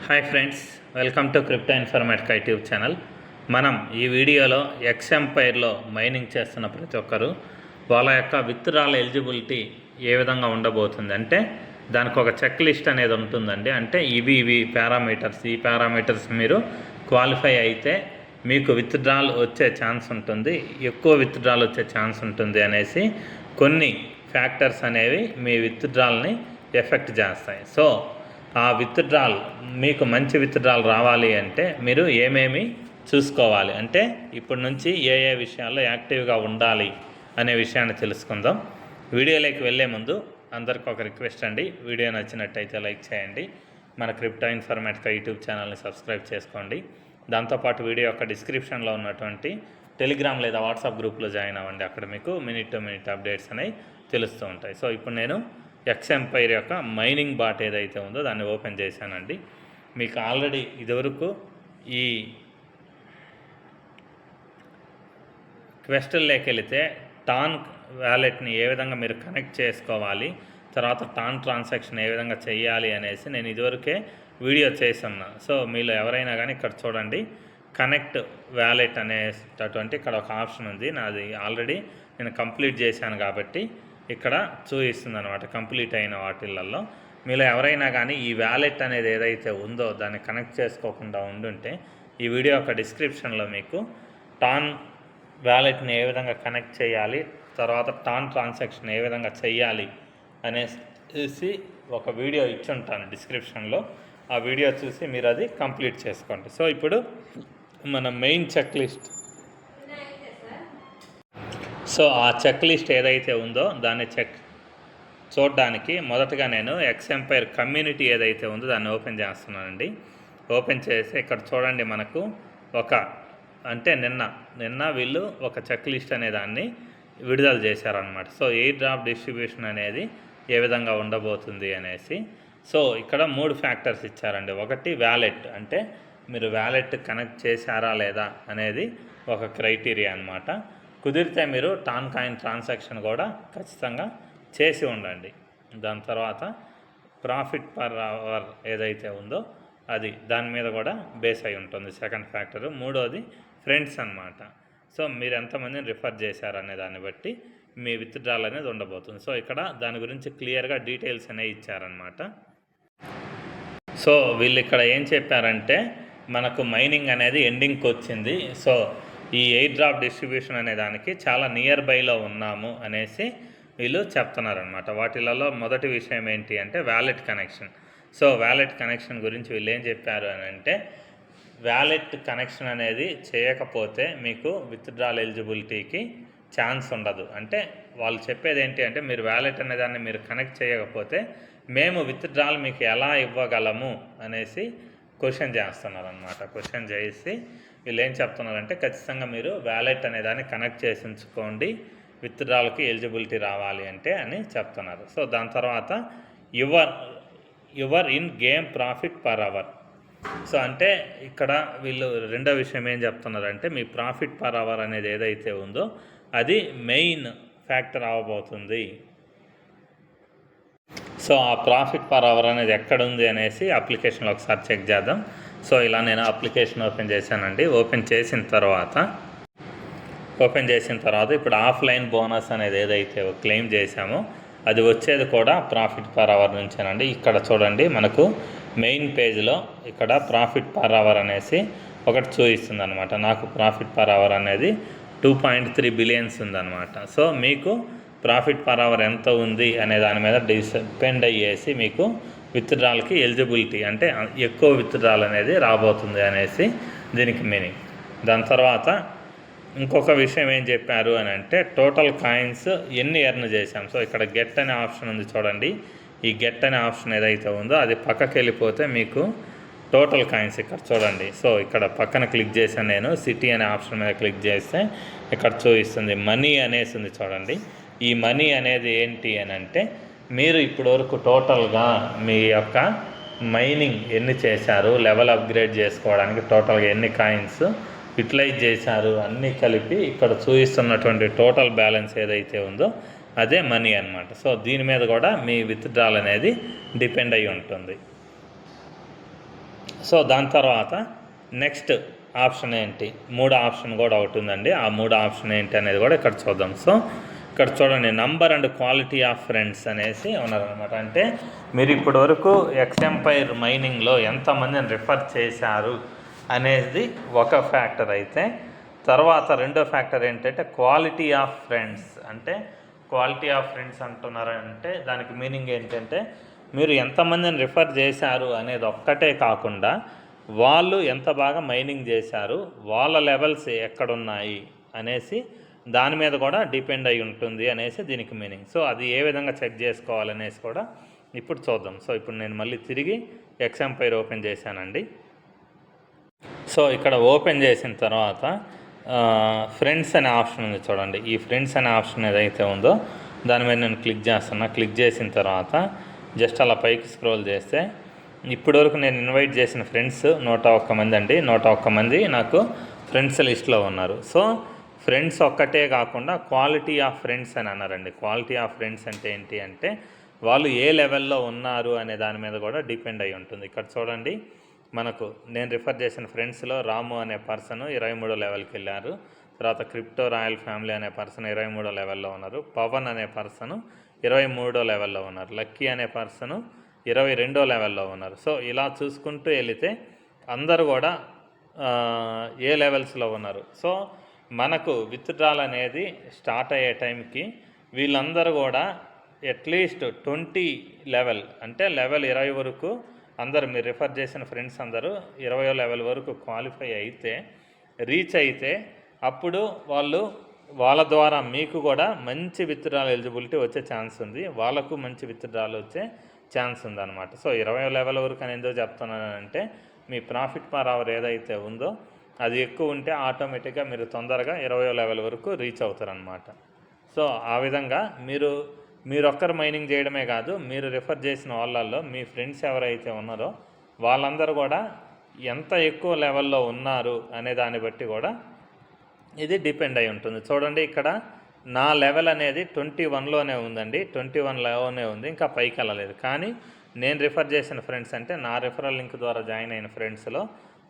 Hi friends, welcome to crypto informatic YouTube channel. మనం ఈ వీడియోలో ఎక్స్ఎంపైర్లో మైనింగ్ చేస్తున్న ప్రతి ఒక్కరు వాళ్ళ యొక్క విత్డ్రాల్ ఎలిజిబిలిటీ ఏ విధంగా ఉండబోతుంది అంటే దానికి ఒక చెక్ లిస్ట్ అనేది ఉంటుందండి. అంటే ఇవి పారామీటర్స్, ఈ పారామీటర్స్ మీరు క్వాలిఫై అయితే మీకు విత్డ్రాల్ వచ్చే ఛాన్స్ ఉంటుంది, ఎక్కువ విత్డ్రాల్ వచ్చే ఛాన్స్ ఉంటుంది అనేసి కొన్ని ఫ్యాక్టర్స్ అనేవి మీ విత్డ్రాల్ని ఎఫెక్ట్ చేస్తాయి. సో ఆ విత్డ్రాల్ మీకు మంచి విత్డ్రాల్ రావాలి అంటే మీరు ఏమేమి చూసుకోవాలి అంటే ఇప్పటి నుంచి ఏ విషయాల్లో యాక్టివ్గా ఉండాలి అనే విషయాన్ని తెలుసుకుందాం. వీడియోలోకి వెళ్ళే ముందు అందరికీ ఒక రిక్వెస్ట్ అండి, వీడియో నచ్చినట్టయితే లైక్ చేయండి, మన క్రిప్టో ఇన్ఫర్మేటిక్ యూట్యూబ్ ఛానల్ని సబ్స్క్రైబ్ చేసుకోండి. దాంతోపాటు వీడియో యొక్క డిస్క్రిప్షన్లో ఉన్నటువంటి టెలిగ్రామ్ లేదా వాట్సాప్ గ్రూప్లో జాయిన్ అవ్వండి, అక్కడ మీకు మినిట్ టు మినిట్ అప్డేట్స్ అనేవి తెలుస్తూ ఉంటాయి. సో ఇప్పుడు నేను ఎక్స్ఎంపైర్ యొక్క మైనింగ్ బాట్ ఏదైతే ఉందో దాన్ని ఓపెన్ చేశానండి. మీకు ఆల్రెడీ ఇదివరకు ఈ క్వెస్టల్లోకి వెళితే టాన్ వ్యాలెట్ని ఏ విధంగా మీరు కనెక్ట్ చేసుకోవాలి, తర్వాత టాన్ ట్రాన్సాక్షన్ ఏ విధంగా చేయాలి అనేసి నేను ఇదివరకే వీడియో చేస్తున్నా. సో మీలో ఎవరైనా కానీ ఇక్కడ చూడండి, కనెక్ట్ వ్యాలెట్ అనేటటువంటి ఇక్కడ ఒక ఆప్షన్ ఉంది. నాది ఆల్రెడీ నేను కంప్లీట్ చేశాను కాబట్టి ఇక్కడ చూపిస్తుంది అనమాట కంప్లీట్ అయిన వాటిల్లో. మీలో ఎవరైనా కానీ ఈ వ్యాలెట్ అనేది ఏదైతే ఉందో దాన్ని కనెక్ట్ చేసుకోకుండా ఉండుంటే ఈ వీడియో యొక్క డిస్క్రిప్షన్లో మీకు టాన్ వ్యాలెట్ని ఏ విధంగా కనెక్ట్ చేయాలి, తర్వాత టాన్ ట్రాన్సాక్షన్ ఏ విధంగా చేయాలి అనేసి ఒక వీడియో ఇచ్చి ఉంటాను డిస్క్రిప్షన్లో. ఆ వీడియో చూసి మీరు అది కంప్లీట్ చేసుకోండి. సో ఇప్పుడు మన మెయిన్ చెక్ లిస్ట్, సో ఆ చెక్ లిస్ట్ ఏదైతే ఉందో దాన్ని చూడడానికి మొదటగా నేను ఎక్స్ఎంపైర్ కమ్యూనిటీ ఏదైతే ఉందో దాన్ని ఓపెన్ చేస్తున్నానండి. ఓపెన్ చేసి ఇక్కడ చూడండి, మనకు ఒక అంటే నిన్న వీళ్ళు ఒక చెక్ లిస్ట్ అనే దాన్ని విడుదల చేశారనమాట. సో ఎయిర్ డ్రాప్ డిస్ట్రిబ్యూషన్ అనేది ఏ విధంగా ఉండబోతుంది అనేసి. సో ఇక్కడ 3 ఫ్యాక్టర్స్ ఇచ్చారండి. ఒకటి వ్యాలెట్, అంటే మీరు వ్యాలెట్ కనెక్ట్ చేశారా లేదా అనేది ఒక క్రైటీరియా అనమాట. కుదిరితే మీరు టాన్ కాయిన్ ట్రాన్సాక్షన్ కూడా ఖచ్చితంగా చేసి ఉండండి. దాని తర్వాత ప్రాఫిట్ పర్ అవర్ ఏదైతే ఉందో అది దాని మీద కూడా బేస్ అయి ఉంటుంది సెకండ్ ఫ్యాక్టర్. మూడోది ఫ్రెండ్స్ అన్నమాట. సో మీరు ఎంతమందిని రిఫర్ చేశారనే దాన్ని బట్టి మీ విత్డ్రాల్ అనేది ఉండబోతుంది. సో ఇక్కడ దాని గురించి క్లియర్గా డీటెయిల్స్ అనేవి ఇచ్చారనమాట. సో వీళ్ళు ఇక్కడ ఏం చెప్పారంటే మనకు మైనింగ్ అనేది ఎండింగ్కి వచ్చింది, సో ఈ ఎయిర్ డ్రాప్ డిస్ట్రిబ్యూషన్ అనే దానికి చాలా నియర్ బైలో ఉన్నాము అనేసి వీళ్ళు చెప్తున్నారనమాట. వాటిలలో మొదటి విషయం ఏంటి అంటే wallet connection. So wallet connection గురించి వీళ్ళు ఏం చెప్పారు అని అంటే వ్యాలెట్ కనెక్షన్ అనేది చేయకపోతే మీకు విత్డ్రాల్ ఎలిజిబిలిటీకి ఛాన్స్ ఉండదు. అంటే వాళ్ళు చెప్పేది ఏంటి అంటే మీరు వ్యాలెట్ అనే దాన్ని మీరు కనెక్ట్ చేయకపోతే మేము విత్డ్రాల్ మీకు ఎలా ఇవ్వగలము అనేసి క్వశ్చన్ చేస్తున్నారు అనమాట. క్వశ్చన్ చేసి వీళ్ళు ఏం చెప్తున్నారంటే ఖచ్చితంగా మీరు వ్యాలెట్ అనే దాన్ని కనెక్ట్ చేసి ఉంచుకోండి విత్డ్రాల్కి ఎలిజిబిలిటీ రావాలి అంటే అని చెప్తున్నారు. సో దాని తర్వాత your in game profit per hour. So అంటే ఇక్కడ వీళ్ళు రెండో విషయం ఏం చెప్తున్నారంటే మీ ప్రాఫిట్ పర్ అవర్ అనేది ఏదైతే ఉందో అది మెయిన్ ఫ్యాక్టర్ అవ్వబోతుంది. సో ఆ ప్రాఫిట్ పర్ అవర్ అనేది ఎక్కడుంది అనేసి అప్లికేషన్లో ఒకసారి చెక్ చేద్దాం. సో ఇలా నేను అప్లికేషన్ ఓపెన్ చేశానండి. ఓపెన్ చేసిన తర్వాత ఇప్పుడు ఆఫ్లైన్ బోనస్ అనేది ఏదైతే క్లెయిమ్ చేశామో అది వచ్చేది కూడా ప్రాఫిట్ పర్ అవర్ నుంచేనండి. ఇక్కడ చూడండి, మనకు మెయిన్ పేజ్లో ఇక్కడ ప్రాఫిట్ పర్ అవర్ అనేసి ఒకటి చూపిస్తుంది అనమాట. నాకు ప్రాఫిట్ పర్ అవర్ అనేది 2.3 బిలియన్స్ ఉందన్నమాట. సో మీకు ప్రాఫిట్ పర్ అవర్ ఎంత ఉంది అనే దాని మీద డిపెండ్ అయ్యేసి మీకు విత్డ్రాల్కి ఎలిజిబిలిటీ అంటే ఎక్కువ విత్డ్రాల్ అనేది రాబోతుంది అనేసి దీనికి మీనింగ్. దాని తర్వాత ఇంకొక విషయం ఏం చెప్పారు అని అంటే టోటల్ కాయిన్స్ ఎన్ని ఎర్న్ చేశాం. సో ఇక్కడ గెట్ అనే ఆప్షన్ ఉంది చూడండి, ఈ గెట్ అనే ఆప్షన్ ఏదైతే ఉందో అది పక్కకి వెళ్ళిపోతే మీకు టోటల్ కాయిన్స్ ఇక్కడ చూడండి. సో ఇక్కడ పక్కన క్లిక్ చేశాను నేను, సిటీ అనే ఆప్షన్ మీద క్లిక్ చేస్తే ఇక్కడ చూపిస్తుంది మనీ అనేసి ఉంది చూడండి. ఈ మనీ అనేది ఏంటి అని అంటే మీరు ఇప్పటివరకు టోటల్గా మీ యొక్క మైనింగ్ ఎన్ని చేశారు, లెవెల్ అప్గ్రేడ్ చేసుకోవడానికి టోటల్గా ఎన్ని కాయిన్స్ యూటిలైజ్ చేశారు అన్నీ కలిపి ఇక్కడ చూపిస్తున్నటువంటి టోటల్ బ్యాలెన్స్ ఏదైతే ఉందో అదే మనీ అన్నమాట. సో దీని మీద కూడా మీ విత్డ్రాల్ అనేది డిపెండ్ అయి ఉంటుంది. సో దాని తర్వాత నెక్స్ట్ ఆప్షన్ ఏంటి, మూడో ఆప్షన్ కూడా ఒకటి ఉందండి. ఆ మూడో ఆప్షన్ ఏంటి అనేది కూడా ఇక్కడ చూద్దాం. సో ఇక్కడ చూడండి, number and quality of friends అనేసి ఉన్నారనమాట. అంటే మీరు ఇప్పటి వరకు ఎక్స్ఎంపైర్ మైనింగ్లో ఎంతమందిని రిఫర్ చేశారు అనేది ఒక ఫ్యాక్టర్ అయితే, తర్వాత రెండో ఫ్యాక్టర్ ఏంటంటే క్వాలిటీ ఆఫ్ ఫ్రెండ్స్. అంటే క్వాలిటీ ఆఫ్ ఫ్రెండ్స్ అంటున్నారంటే దానికి మీనింగ్ ఏంటంటే మీరు ఎంతమందిని రిఫర్ చేశారు అనేది ఒక్కటే కాకుండా వాళ్ళు ఎంత బాగా మైనింగ్ చేశారు, వాళ్ళ లెవెల్స్ ఎక్కడున్నాయి అనేసి దాని మీద కూడా డిపెండ్ అయి ఉంటుంది అనేసి దీనికి మీనింగ్. సో అది ఏ విధంగా చెక్ చేసుకోవాలనేసి కూడా ఇప్పుడు చూద్దాం. సో ఇప్పుడు నేను మళ్ళీ తిరిగి ఎక్స్ఎంపైర్ ఓపెన్ చేశానండి. సో ఇక్కడ ఓపెన్ చేసిన తర్వాత ఫ్రెండ్స్ అనే ఆప్షన్ ఉంది చూడండి. ఈ ఫ్రెండ్స్ అనే ఆప్షన్ ఏదైతే ఉందో దాని మీద నేను క్లిక్ చేస్తున్నా. క్లిక్ చేసిన తర్వాత జస్ట్ అలా పైకి స్క్రోల్ చేస్తే ఇప్పటివరకు నేను ఇన్వైట్ చేసిన ఫ్రెండ్స్ 101 మంది అండి. 101 మంది నాకు ఫ్రెండ్స్ లిస్ట్లో ఉన్నారు. సో ఫ్రెండ్స్ ఒక్కటే కాకుండా క్వాలిటీ ఆఫ్ ఫ్రెండ్స్ అని అన్నారండి. క్వాలిటీ ఆఫ్ ఫ్రెండ్స్ అంటే ఏంటి అంటే వాళ్ళు ఏ లెవెల్లో ఉన్నారు అనే దాని మీద కూడా డిపెండ్ అయి ఉంటుంది. ఇక్కడ చూడండి, మనకు నేను రిఫర్ చేసిన ఫ్రెండ్స్లో రాము అనే పర్సన్ 23వ లెవెల్కి వెళ్ళారు. తర్వాత క్రిప్టో రాయల్ ఫ్యామిలీ అనే పర్సన్ 23వ లెవెల్లో ఉన్నారు. పవన్ అనే పర్సన్ 23వ లెవెల్లో ఉన్నారు. లక్కీ అనే పర్సన్ 22వ లెవెల్లో ఉన్నారు. సో ఇలా చూసుకుంటూ వెళితే అందరూ కూడా ఏ లెవెల్స్లో ఉన్నారు. సో మనకు విత్డ్రాల్ అనేది స్టార్ట్ అయ్యే టైంకి వీళ్ళందరూ కూడా అట్లీస్ట్ 20 లెవెల్, అంటే లెవెల్ 20 వరకు అందరూ మీరు రిఫర్ చేసిన ఫ్రెండ్స్ అందరూ 20వ లెవెల్ వరకు క్వాలిఫై అయితే, రీచ్ అయితే అప్పుడు వాళ్ళ ద్వారా మీకు కూడా మంచి విత్డ్రాల్ ఎలిజిబిలిటీ వచ్చే ఛాన్స్ ఉంది, వాళ్ళకు మంచి విత్డ్రాల్ వచ్చే ఛాన్స్ ఉందన్నమాట. సో 20వ లెవెల్ వరకు అని ఎందుకు చెప్తున్నానంటే మీ ప్రాఫిట్ పర్ అవర్ ఏదైతే ఉందో అది ఎక్కువ ఉంటే ఆటోమేటిక్గా మీరు తొందరగా 20వ లెవెల్ వరకు రీచ్ అవుతారనమాట. సో ఆ విధంగా మీరొక్కరు మైనింగ్ చేయడమే కాదు, మీరు రిఫర్ చేసిన వాళ్ళల్లో మీ ఫ్రెండ్స్ ఎవరైతే ఉన్నారో వాళ్ళందరూ కూడా ఎంత ఎక్కువ లెవెల్లో ఉన్నారు అనే దాన్ని బట్టి కూడా ఇది డిపెండ్ అయి ఉంటుంది. చూడండి, ఇక్కడ నా లెవెల్ అనేది 21లోనే ఉందండి. 21లోనే ఉంది, ఇంకా పైకి వెళ్ళలేదు. కానీ నేను రిఫర్ చేసిన ఫ్రెండ్స్ అంటే నా రిఫరల్ లింక్ ద్వారా జాయిన్ అయిన ఫ్రెండ్స్లో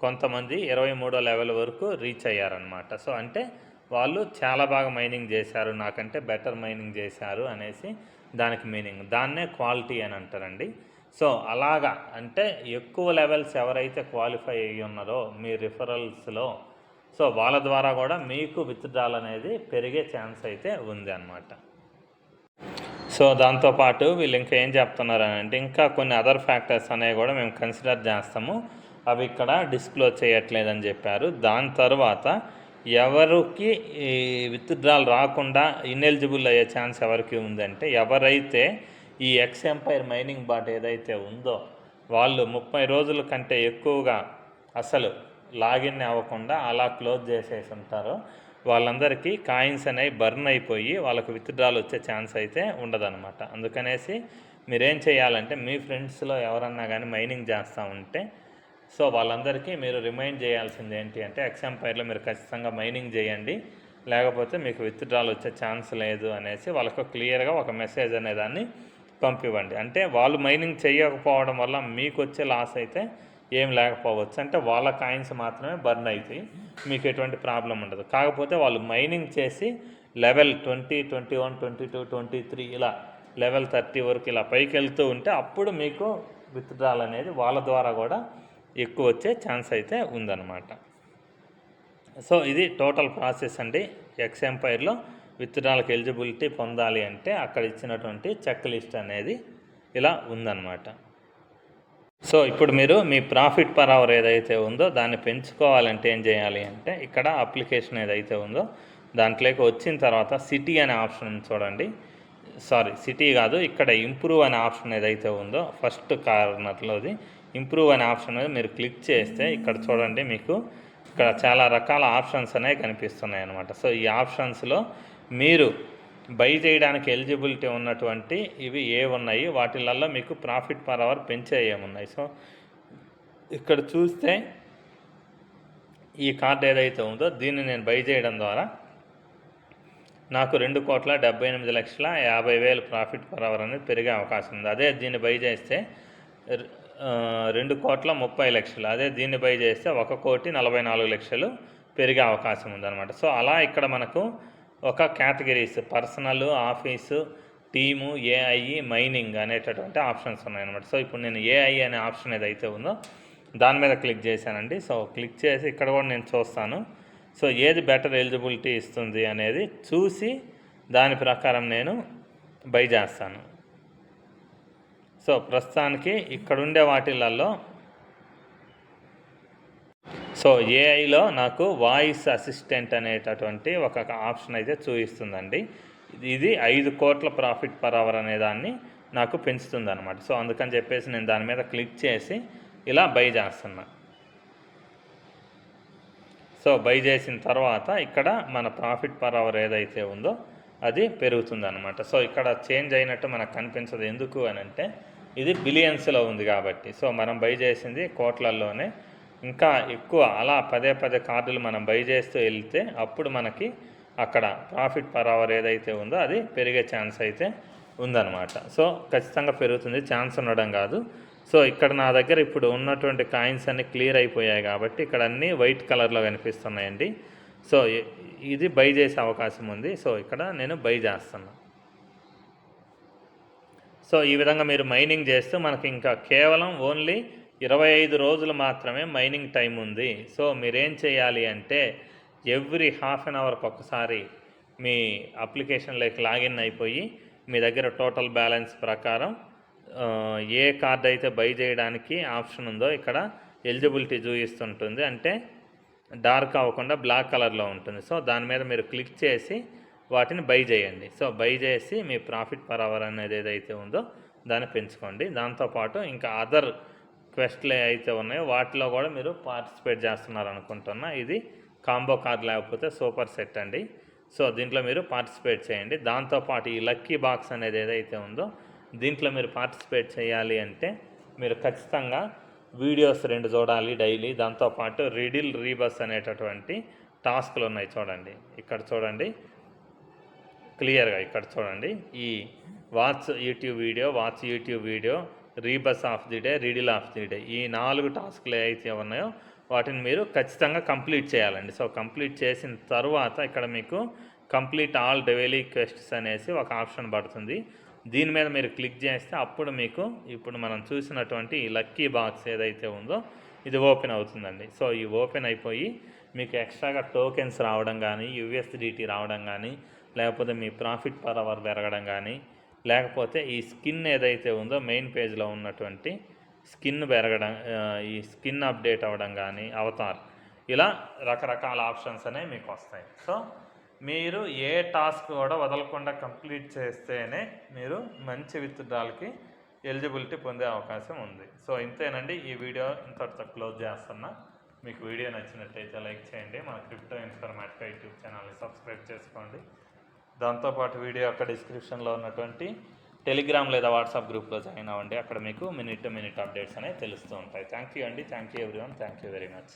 కొంతమంది 23వ లెవెల్ వరకు రీచ్ అయ్యారనమాట. సో అంటే వాళ్ళు చాలా బాగా మైనింగ్ చేశారు, నాకంటే బెటర్ మైనింగ్ చేశారు అనేసి దానికి మీనింగ్. దాన్నే క్వాలిటీ అని అంటారండి. సో అలాగా అంటే ఎక్కువ లెవెల్స్ ఎవరైతే క్వాలిఫై అయ్యి ఉన్నారో మీ రిఫరల్స్లో, సో వాళ్ళ ద్వారా కూడా మీకు విత్డ్రాల్ అనేది పెరిగే ఛాన్స్ అయితే ఉంది అన్నమాట. సో దాంతోపాటు వీళ్ళు ఇంకా ఏం చెప్తున్నారు అంటే ఇంకా కొన్ని అదర్ ఫ్యాక్టర్స్ అనేవి కూడా మేము కన్సిడర్ చేస్తాము, అవి ఇక్కడ డిస్క్లోజ్ చేయట్లేదని చెప్పారు. దాని తర్వాత ఎవరికి ఈ విత్డ్రాల్ రాకుండా ఇన్ఎలిజిబుల్ అయ్యే ఛాన్స్ ఎవరికి ఉందంటే ఎవరైతే ఈ ఎక్స్ఎంపైర్ మైనింగ్ బాట్ ఏదైతే ఉందో వాళ్ళు 30 రోజుల కంటే ఎక్కువగా అసలు లాగిన్ అవ్వకుండా అలా క్లోజ్ చేసేసి ఉంటారో వాళ్ళందరికీ కాయిన్స్ అనేవి బర్న్ అయిపోయి వాళ్ళకు విత్డ్రాల్ వచ్చే ఛాన్స్ అయితే ఉండదన్నమాట. అందుకనేసి మీరేం చేయాలంటే మీ ఫ్రెండ్స్లో ఎవరన్నా కానీ మైనింగ్ చేస్తూ ఉంటే సో వాళ్ళందరికీ మీరు రిమైండ్ చేయాల్సింది ఏంటి అంటే ఎక్స్ఎంపైర్లో మీరు ఖచ్చితంగా మైనింగ్ చేయండి, లేకపోతే మీకు విత్డ్రాల్ వచ్చే ఛాన్స్ లేదు అనేసి వాళ్ళకు క్లియర్గా ఒక మెసేజ్ అనేదాన్ని పంపివ్వండి. అంటే వాళ్ళు మైనింగ్ చేయకపోవడం వల్ల మీకు వచ్చే లాస్ అయితే ఏం లేకపోవచ్చు, అంటే వాళ్ళ కాయిన్స్ మాత్రమే బర్న్ అవుతాయి, మీకు ఎటువంటి ప్రాబ్లం ఉండదు. కాకపోతే వాళ్ళు మైనింగ్ చేసి లెవెల్ 20, 21, 22, 23 ఇలా లెవెల్ 30 వరకు ఇలా పైకి వెళ్తూ ఉంటే అప్పుడు మీకు విత్డ్రాల్ అనేది వాళ్ళ ద్వారా కూడా ఎక్కువ వచ్చే ఛాన్స్ అయితే ఉందన్నమాట. సో ఇది టోటల్ ప్రాసెస్ అండి. ఎక్స్ఎంపైర్లో విత్డ్రాల్కి ఎలిజిబిలిటీ పొందాలి అంటే అక్కడ ఇచ్చినటువంటి చెక్ లిస్ట్ అనేది ఇలా ఉందన్నమాట. సో ఇప్పుడు మీరు మీ ప్రాఫిట్ పర్ అవర్ ఏదైతే ఉందో దాన్ని పెంచుకోవాలంటే ఏం చేయాలి అంటే ఇక్కడ అప్లికేషన్ ఏదైతే ఉందో దాంట్లోకి వచ్చిన తర్వాత సిటీ అనే ఆప్షన్ చూడండి. సిటీ కాదు, ఇక్కడ ఇంప్రూవ్ అనే ఆప్షన్ ఏదైతే ఉందో ఫస్ట్ కార్నర్లోది ఇంప్రూవ్ అనే ఆప్షన్ మీద మీరు క్లిక్ చేస్తే ఇక్కడ చూడండి మీకు ఇక్కడ చాలా రకాల ఆప్షన్స్ అనేవి కనిపిస్తున్నాయి అన్నమాట. సో ఈ ఆప్షన్స్లో మీరు బై చేయడానికి ఎలిజిబిలిటీ ఉన్నటువంటి ఇవి ఏమున్నాయి, వాటిలలో మీకు ప్రాఫిట్ పర్ అవర్ పెంచే ఏమున్నాయి. సో ఇక్కడ చూస్తే ఈ కార్డ్ ఏదైతే ఉందో దీన్ని నేను బై చేయడం ద్వారా నాకు 2,78,50,000 ప్రాఫిట్ పర్ అవర్ అనేది పెరిగే అవకాశం ఉంది. అదే దీన్ని బై చేస్తే 2,30,00,000. అదే దీన్ని బై చేస్తే 1,44,00,000 పెరిగే అవకాశం ఉందన్నమాట. సో అలా ఇక్కడ మనకు ఒక categories personal, office, team, AI, mining అనేటటువంటి ఆప్షన్స్ ఉన్నాయన్నమాట. సో ఇప్పుడు నేను ఏఐ అనే ఆప్షన్ ఏదైతే ఉందో దాని మీద క్లిక్ చేశానండి. సో క్లిక్ చేసి ఇక్కడ కూడా నేను చూస్తాను. సో ఏది బెటర్ ఎలిజిబిలిటీ ఇస్తుంది అనేది చూసి దాని ప్రకారం నేను బై చేస్తాను. సో ప్రస్తుతానికి ఇక్కడుండే వాటిలలో సో ఏఐలో నాకు వాయిస్ అసిస్టెంట్ అనేటటువంటి ఒక ఆప్షన్ అయితే చూపిస్తుందండి. ఇది 5 కోట్ల ప్రాఫిట్ పర్ అవర్ అనే దాన్ని నాకు పెంచుతుంది అనమాట. సో అందుకని చెప్పేసి నేను దాని మీద క్లిక్ చేసి ఇలా బై చేస్తున్నా. సో బై చేసిన తర్వాత ఇక్కడ మన ప్రాఫిట్ పర్ అవర్ ఏదైతే ఉందో అది పెరుగుతుంది అనమాట. సో ఇక్కడ చేంజ్ అయినట్టు మనకు కనిపించదు. ఎందుకు అని అంటే ఇది బిలియన్స్లో ఉంది కాబట్టి. సో మనం బై చేసింది కోట్లల్లోనే. ఇంకా ఎక్కువ అలా పదే కార్డులు మనం బై చేస్తూ వెళ్తే అప్పుడు మనకి అక్కడ ప్రాఫిట్ పర్ అవర్ ఏదైతే ఉందో అది పెరిగే ఛాన్స్ అయితే ఉందన్నమాట. సో ఖచ్చితంగా పెరుగుతుంది, ఛాన్స్ ఉండడం కాదు. సో ఇక్కడ నా దగ్గర ఇప్పుడు ఉన్నటువంటి కాయిన్స్ అన్నీ క్లియర్ అయిపోయాయి కాబట్టి ఇక్కడ అన్నీ వైట్ కలర్లో కనిపిస్తున్నాయండి. సో ఇది బై చేసే అవకాశం ఉంది. సో ఇక్కడ నేను బై చేస్తున్నా. సో ఈ విధంగా మీరు మైనింగ్ చేస్తూ మనకి ఇంకా కేవలం ఓన్లీ 25 రోజులు మాత్రమే మైనింగ్ టైం ఉంది. సో మీరేం చేయాలి అంటే ఎవ్రీ హాఫ్ అన్ అవర్కి ఒకసారి మీ అప్లికేషన్లోకి లాగిన్ అయిపోయి మీ దగ్గర టోటల్ బ్యాలెన్స్ ప్రకారం ఏ కార్డ్ అయితే బై చేయడానికి ఆప్షన్ ఉందో ఇక్కడ ఎలిజిబిలిటీ చూపిస్తుంటుంది. అంటే డార్క్ అవ్వకుండా బ్లాక్ కలర్లో ఉంటుంది. సో దాని మీద మీరు క్లిక్ చేసి వాటిని బై చేయండి. సో బై చేసి మీ ప్రాఫిట్ పర్ అవర్ అనేది ఏదైతే ఉందో దాన్ని పెంచుకోండి. దాంతోపాటు ఇంకా అదర్ క్వెస్ట్లు అయితే ఉన్నాయో వాటిలో కూడా మీరు పార్టిసిపేట్ చేస్తున్నారు అనుకుంటున్నా. ఇది కాంబో కార్డ్ లేకపోతే సూపర్ సెట్ అండి. సో దీంట్లో మీరు పార్టిసిపేట్ చేయండి. దాంతోపాటు ఈ లక్కీ బాక్స్ అనేది ఏదైతే ఉందో దీంట్లో మీరు పార్టిసిపేట్ చేయాలి అంటే మీరు ఖచ్చితంగా వీడియోస్ 2 చూడాలి డైలీ. దాంతోపాటు రిడిల్ రీబస్ అనేటటువంటి టాస్క్లు ఉన్నాయి చూడండి. ఇక్కడ చూడండి క్లియర్గా, ఇక్కడ చూడండి ఈ watch YouTube video, rebus of the day, riddle of the day, ఈ 4 టాస్క్లు అయితే ఉన్నాయో వాటిని మీరు ఖచ్చితంగా కంప్లీట్ చేయాలండి. సో కంప్లీట్ చేసిన తర్వాత ఇక్కడ మీకు కంప్లీట్ ఆల్ డైలీ క్వెస్ట్స్ అనేసి ఒక ఆప్షన్ పడుతుంది. దీని మీద మీరు క్లిక్ చేస్తే అప్పుడు మీకు ఇప్పుడు మనం చూసినటువంటి ఈ లక్కీ బాక్స్ ఏదైతే ఉందో ఇది ఓపెన్ అవుతుందండి. సో ఈ ఓపెన్ అయిపోయి మీకు ఎక్స్ట్రాగా టోకెన్స్ రావడం కానీ, యూఎస్డిటీ రావడం కానీ, లేకపోతే మీ ప్రాఫిట్ పర్ అవర్ పెరగడం కానీ, లేకపోతే ఈ స్కిన్ ఏదైతే ఉందో మెయిన్ పేజ్లో ఉన్నటువంటి స్కిన్ పెరగడం, ఈ స్కిన్ అప్డేట్ అవ్వడం కానీ, అవతార్, ఇలా రకరకాల ఆప్షన్స్ అనేవి మీకు వస్తాయి. సో మీరు ఏ టాస్క్ కూడా వదలకుండా కంప్లీట్ చేస్తేనే మీరు మంచి విత్డ్రాల్కి ఎలిజిబిలిటీ పొందే అవకాశం ఉంది. సో ఇంతేనండి, ఈ వీడియో ఇంతటితో క్లోజ్ చేస్తున్నా. మీకు వీడియో నచ్చినట్టయితే లైక్ చేయండి. మన క్రిప్టో ఇన్ఫర్మేటిక్ యూట్యూబ్ ఛానల్ని సబ్స్క్రైబ్ చేసుకోండి. దాంతోపాటు వీడియో యొక్క డిస్క్రిప్షన్లో ఉన్నటువంటి టెలిగ్రామ్ లేదా వాట్సాప్ గ్రూప్లో జాయిన్ అవ్వండి. అక్కడ మీకు మినిట్ టు మినిట్ అప్డేట్స్ అనేవి తెలుస్తూ ఉంటాయి. థ్యాంక్ యూ అండి. Thank you everyone. Thank you very much.